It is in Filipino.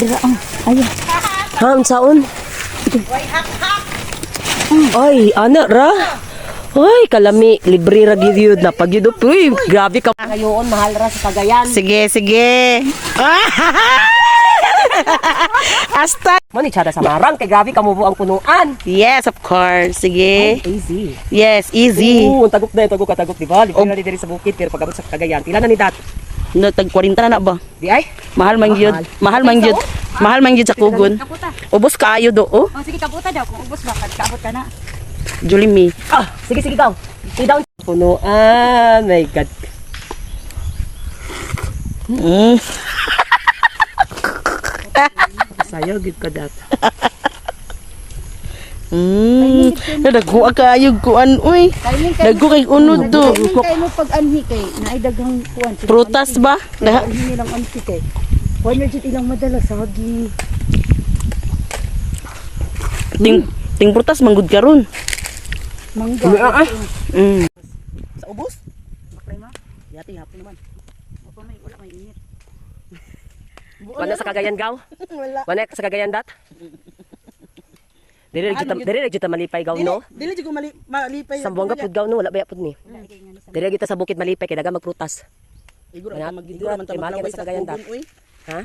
dira. Ayan. Ham saon? Ay, ana ra. Ay, kalami, libre ra gyud na pagyud. Uy, grabe ka. Ngayon mahal ra sa Cagayan. Sige, sige. Hasta. Mani tsada sa marang kay grabe ka mo ang punuan. Yes, of course. Sige. Easy. Yes, easy. Oo, tagok na, tagok, di ba? Libre na diri sa bukid pero pagabot sa Cagayan. Pila na ni dat? No, tag 40 na ba? Di ay? Mahal man gyud. Mahal man gyud. Mahal man gyud sa kugon. Kaputa. Ubos kaayo do, oh. Oh, sige, kaputa daw. Kung ubos ba, kaabot ka na. Julie me. Ah, sige daw. Down. Punuan, my God. Mm. Sayo gid ka dat. Nagko kaayo kuan uy. Nagko kay unod do. Kay mo pag anhi kay naay daghang kuan. Prutas ba? Daha. Anhi nilang anhi kay. Kuan na jud ilang madala sagi. Ting prutas manggod karon. Mangga. Mm. Sa ubos? Bakay ma. Yati hapon naman. Ako may wala may init. Wala sa Cagayan gaw? Wala sa Cagayan dat? Dili ra kita malipay gaw no? Dili jud ko malipay. Sa buwanga pud gaw no, wala ba pud ni. Dili kita sa bukid malipay kay daga magprutas. Iguro Wala, magidura man ta kay mahal maglaway sa sa Cagayan dat. kugon uy. Ha?